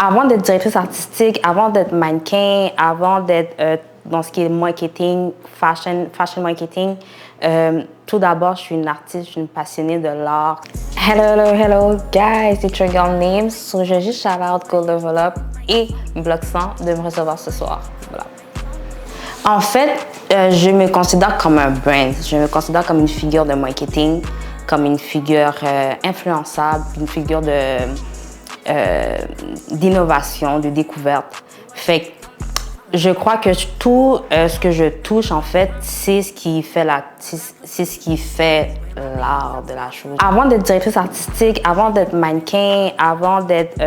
Avant d'être directrice artistique, avant d'être mannequin, avant d'être dans ce qui est marketing, fashion marketing, tout d'abord, je suis une artiste, je suis une passionnée de l'art. Hello, guys, it's your girl Names. So, je juste shout out Gold Develop et Bloc 100 de me recevoir ce soir. Voilà. En fait, je me considère comme un brand. Je me considère comme une figure de marketing, comme une figure influençable, une figure d'innovation, de découverte. Fait que je crois que tout ce que je touche, en fait, c'est ce qui fait l'art de la chose. Avant d'être directrice artistique, avant d'être mannequin, avant d'être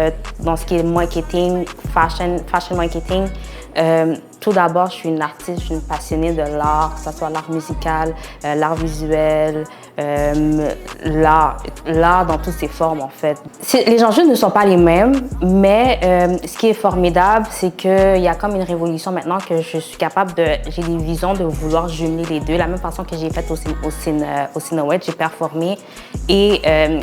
dans ce qui est marketing, fashion marketing, tout d'abord, je suis une artiste, je suis une passionnée de l'art, que ce soit l'art musical, l'art visuel, l'art dans toutes ses formes, en fait. Les enjeux ne sont pas les mêmes, mais ce qui est formidable, c'est qu'il y a comme une révolution maintenant que je suis capable j'ai des visions de vouloir jumeler les deux. La même façon que j'ai fait au Cinéouette, j'ai performé et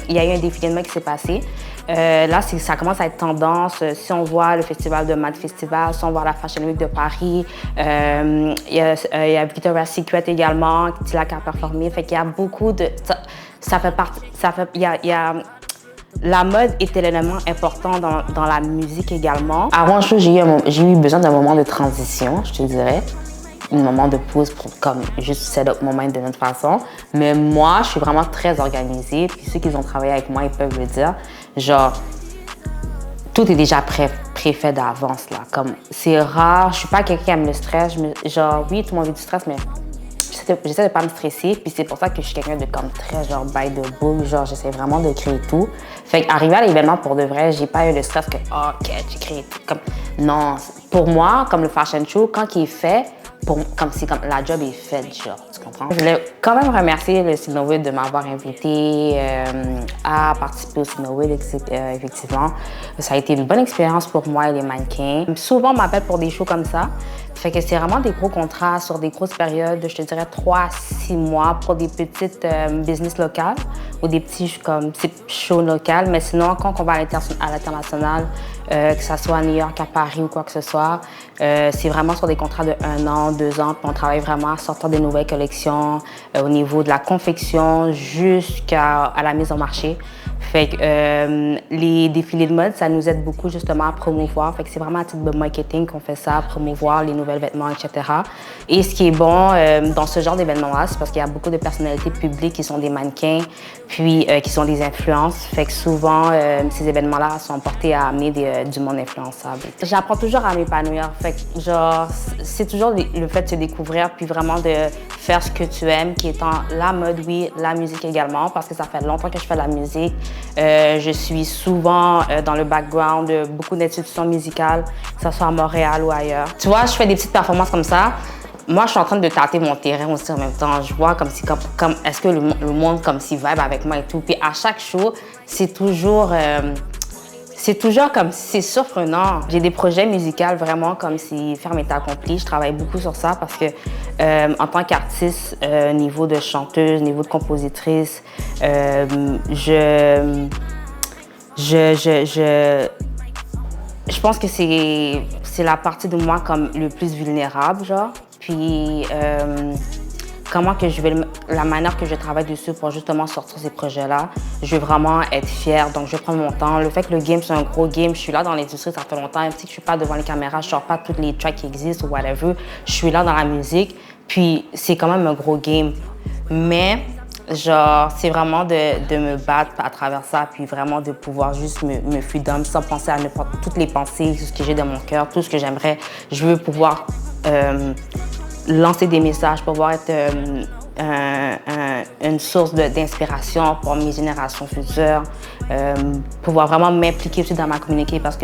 il y a eu un défilé de mode qui s'est passé. Là, ça commence à être tendance. Si on voit le festival de Mad Festival, si on voit la Fashion Week de Paris, il y a Victoria's Secret également, qui a performé. Fait qu'il y a beaucoup de... La mode est un élément important dans la musique également. Avant tout, j'ai eu besoin d'un moment de transition, je te dirais. Un moment de pause pour comme juste set up moment de notre façon. Mais moi, je suis vraiment très organisée. Puis ceux qui ont travaillé avec moi, ils peuvent le dire. Genre, tout est déjà préfait d'avance, là. Comme, c'est rare. Je suis pas quelqu'un qui aime le stress. Genre, oui, tout le monde vit du stress, mais j'essaie de pas me stresser. Puis c'est pour ça que je suis quelqu'un de comme très, genre, by the book. Genre, j'essaie vraiment de créer tout. Fait qu'arriver à l'événement, pour de vrai, j'ai pas eu le stress que, oh, OK, j'ai créé tout. Comme, non. Pour moi, comme le fashion show, quand il est fait, comme si la job est faite, genre, tu comprends? Je voulais quand même remercier le Cinéouette de m'avoir invité à participer au Cinéouette, effectivement. Ça a été une bonne expérience pour moi et les mannequins. Souvent, on m'appelle pour des shows comme ça. Fait que c'est vraiment des gros contrats sur des grosses périodes, je te dirais 3 à 6 mois pour des petites business locales ou des petits shows locaux. Mais sinon, quand on va à l'international, que ce soit à New York, à Paris ou quoi que ce soit, c'est vraiment sur des contrats de 1 an, 2 ans. Puis on travaille vraiment à sortir des nouvelles collections au niveau de la confection jusqu'à la mise en marché. Fait que les défilés de mode, ça nous aide beaucoup justement à promouvoir. Fait que c'est vraiment à titre de marketing qu'on fait ça, promouvoir les nouvelles vêtements, etc. Et ce qui est bon dans ce genre d'événements-là, c'est parce qu'il y a beaucoup de personnalités publiques qui sont des mannequins, puis qui sont des influences. Fait que souvent, ces événements-là sont portés à amener du monde influençable. J'apprends toujours à m'épanouir. Fait que genre, c'est toujours le fait de se découvrir, puis vraiment de faire ce que tu aimes, qui est la mode, oui, la musique également, parce que ça fait longtemps que je fais de la musique. Je suis souvent dans le background de beaucoup d'institutions musicales, que ce soit à Montréal ou ailleurs. Tu vois, je fais des petites performances comme ça. Moi, je suis en train de tâter mon terrain aussi en même temps. Je vois comme est-ce que le monde comme si vibe avec moi et tout. Puis à chaque show, c'est toujours comme si c'est surprenant. J'ai des projets musicaux vraiment comme si ferme est accompli. Je travaille beaucoup sur ça parce que en tant qu'artiste, niveau de chanteuse, niveau de compositrice, je pense que c'est la partie de moi comme le plus vulnérable, genre. Puis la manière que je travaille dessus pour justement sortir ces projets-là, je veux vraiment être fière. Donc, je prends mon temps. Le fait que le game, c'est un gros game, je suis là dans l'industrie, ça fait longtemps. Même si je suis pas devant les caméras, je sors pas toutes les tracks qui existent ou whatever. Je suis là dans la musique. Puis, c'est quand même un gros game. Mais, genre, c'est vraiment de me battre à travers ça, puis vraiment de pouvoir juste me freedom sans penser à toutes les pensées, tout ce que j'ai dans mon cœur, tout ce que j'aimerais. Je veux pouvoir lancer des messages, pouvoir être une source d'inspiration pour mes générations futures, pouvoir vraiment m'impliquer aussi dans ma communauté parce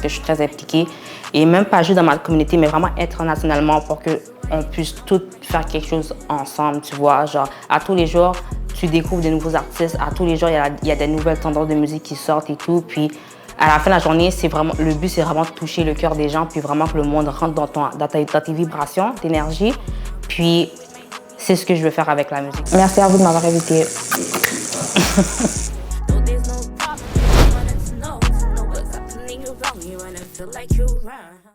que je suis très impliquée. Et même pas juste dans ma communauté, mais vraiment internationalement pour qu'on puisse tous faire quelque chose ensemble, tu vois. Genre, à tous les jours, tu découvres de nouveaux artistes. À tous les jours, il y a des nouvelles tendances de musique qui sortent et tout. Puis, à la fin de la journée, le but, c'est vraiment de toucher le cœur des gens, puis vraiment que le monde rentre dans tes vibrations, d'énergie. Puis, c'est ce que je veux faire avec la musique. Merci à vous de m'avoir invitée. call me when I feel like you run.